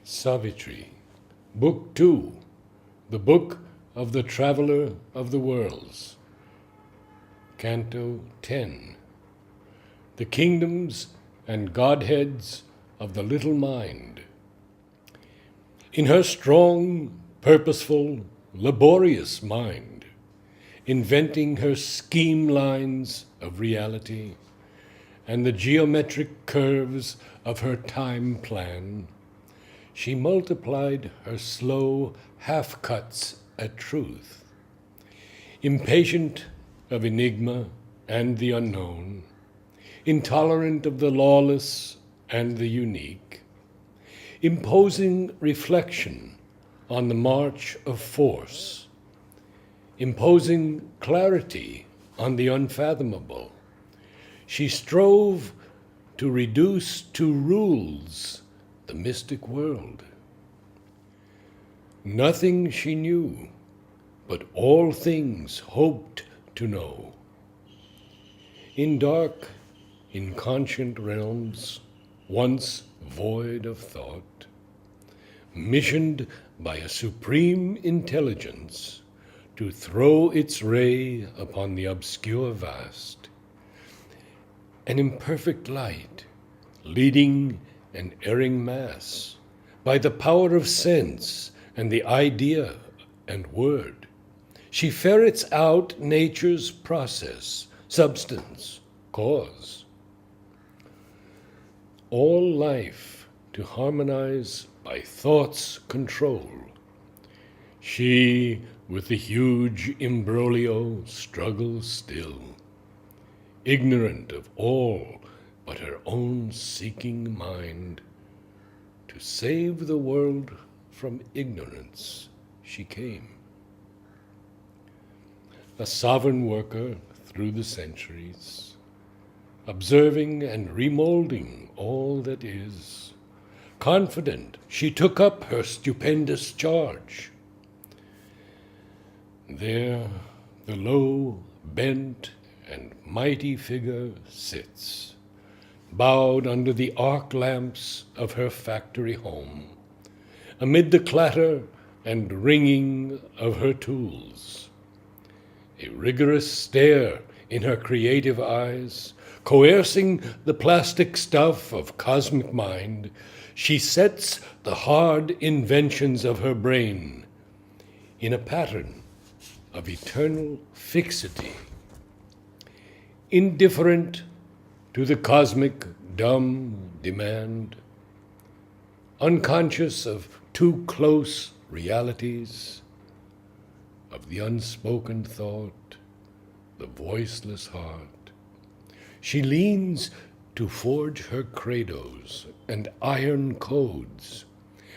Savitri, Book 2, the Book of the Traveller of the Worlds, Canto 10, the Kingdoms and Godheads of the Little Mind. In her strong, purposeful, laborious mind, inventing her scheme lines of reality and the geometric curves of her time plan, she multiplied her slow half-cuts at truth. Impatient of enigma and the unknown, intolerant of the lawless and the unique, imposing reflection on the march of force, imposing clarity on the unfathomable, she strove to reduce to rules the mystic world. Nothing she knew, but all things hoped to know. In dark, inconscient realms, once void of thought, missioned by a supreme intelligence to throw its ray upon the obscure vast, an imperfect light leading an erring mass by the power of sense and the idea and word. She ferrets out nature's process, substance, cause. All life to harmonize by thought's control. She, with the huge imbroglio, struggles still, ignorant of all but her own seeking mind. To save the world from ignorance she came. A sovereign worker through the centuries, observing and remolding all that is, confident she took up her stupendous charge. There the low, bent, and mighty figure sits, bowed under the arc lamps of her factory home, amid the clatter and ringing of her tools. A rigorous stare in her creative eyes, coercing the plastic stuff of cosmic mind, she sets the hard inventions of her brain in a pattern of eternal fixity, indifferent to the cosmic dumb demand, unconscious of too close realities, of the unspoken thought, the voiceless heart. She leans to forge her credos and iron codes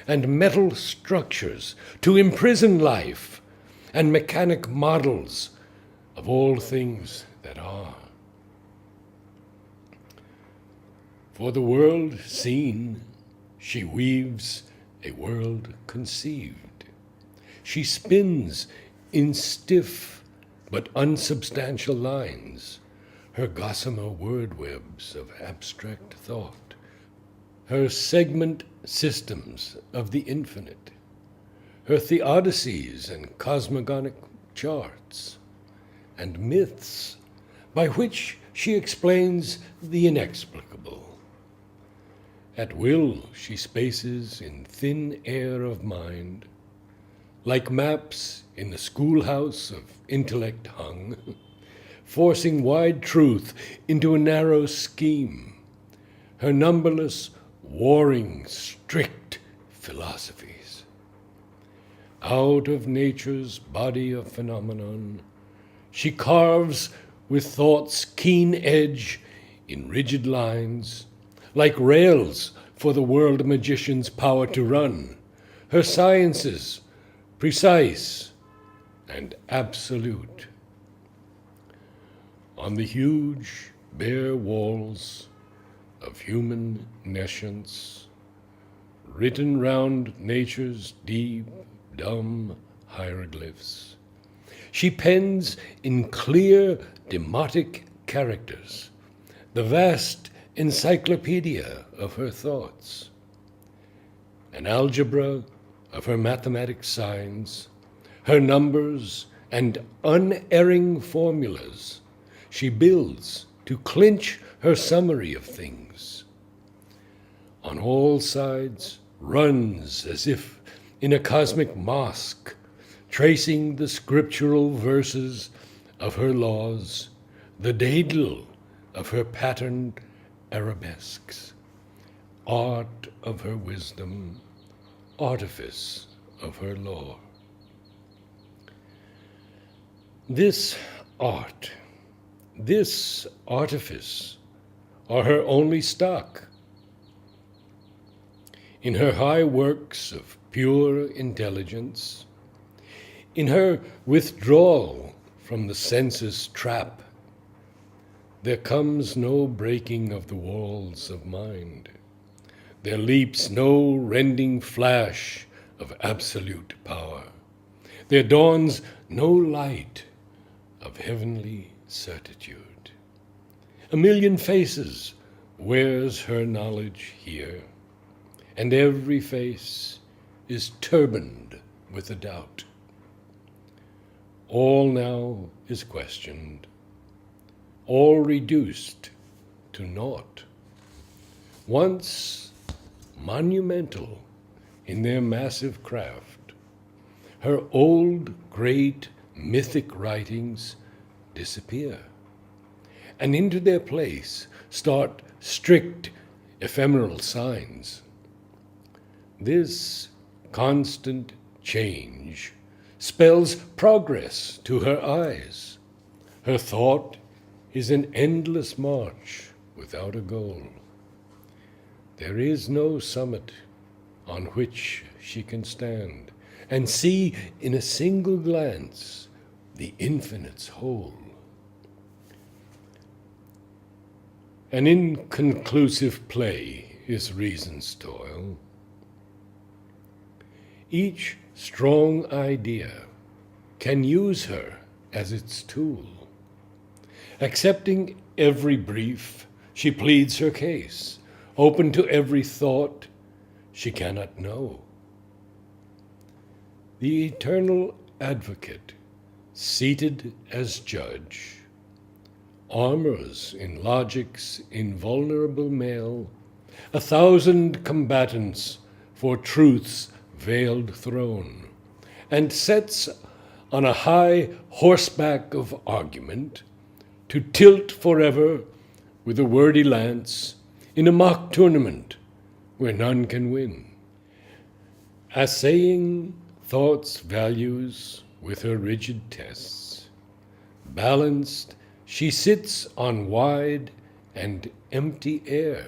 and metal structures to imprison life and mechanic models of all things that are. For the world seen, she weaves a world conceived. She spins in stiff but unsubstantial lines her gossamer word webs of abstract thought, her segment systems of the infinite, her theodicies and cosmogonic charts, and myths by which she explains the inexplicable. At will she spaces in thin air of mind, like maps in the schoolhouse of intellect hung, forcing wide truth into a narrow scheme, her numberless, warring, strict philosophies. Out of nature's body of phenomenon, she carves with thought's keen edge in rigid lines, like rails for the world magician's power to run, her sciences precise and absolute. On the huge, bare walls of human nescience, written round nature's deep, dumb hieroglyphs, she pens in clear, demotic characters the vast encyclopedia of her thoughts. and algebra of her mathematic signs, her numbers and unerring formulas she builds to clinch her summary of things. On all sides runs as if in a cosmic mosque, tracing the scriptural verses of her laws, the daedal of her patterned arabesques, art of her wisdom, artifice of her lore. This art, this artifice, are her only stock. In her high works of pure intelligence, in her withdrawal from the senses' trap, there comes no breaking of the walls of mind. There leaps no rending flash of absolute power. There dawns no light of heavenly certitude. A million faces wears her knowledge here, and every face is turbaned with a doubt. All now is questioned, all reduced to naught. Once monumental in their massive craft, her old great mythic writings disappear, and into their place start strict ephemeral signs. This constant change spells progress to her eyes. Her thought is an endless march without a goal. There is no summit on which she can stand and see in a single glance the infinite's whole. An inconclusive play is reason's toil. Each strong idea can use her as its tool. Accepting every brief, she pleads her case. Open to every thought, she cannot know. The eternal advocate, seated as judge, armors in logic's invulnerable mail 1,000 combatants for truth's veiled throne, and sets on a high horseback of argument to tilt forever with a wordy lance in a mock tournament where none can win. Assaying thought's values with her rigid tests, balanced she sits on wide and empty air,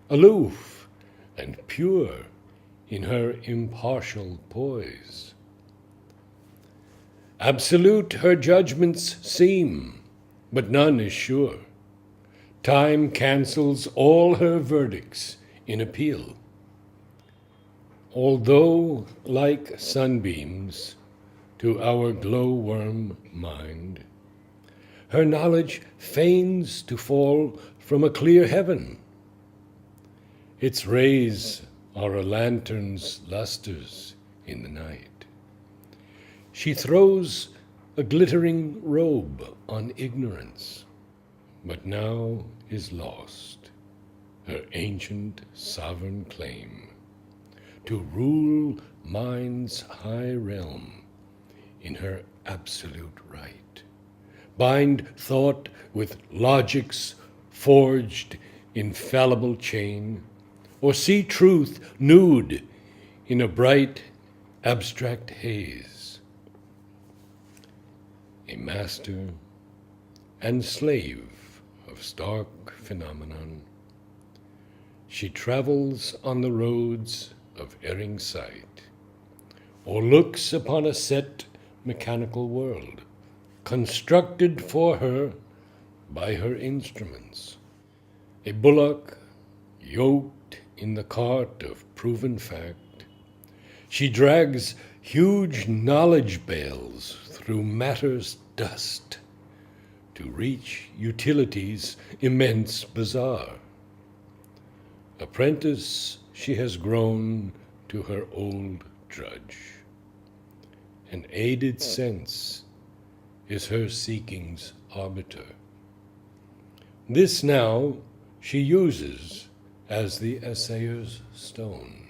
aloof and pure in her impartial poise. Absolute her judgments seem, but none is sure. Time cancels all her verdicts in appeal. Although like sunbeams to our glowworm mind, her knowledge feigns to fall from a clear heaven. Its rays are a lantern's lustres in the night. She throws a glittering robe on ignorance, but now is lost her ancient sovereign claim to rule mind's high realm in her absolute right, bind thought with logic's forged infallible chain, or see truth nude in a bright abstract haze. A master and slave of stark phenomenon, she travels on the roads of erring sight, or looks upon a set mechanical world, constructed for her by her instruments. A bullock yoked in the cart of proven fact, she drags huge knowledge bales through matter's dust to reach utility's immense bazaar. Apprentice she has grown to her old drudge. An aided sense is her seeking's arbiter. This now she uses as the essayer's stone.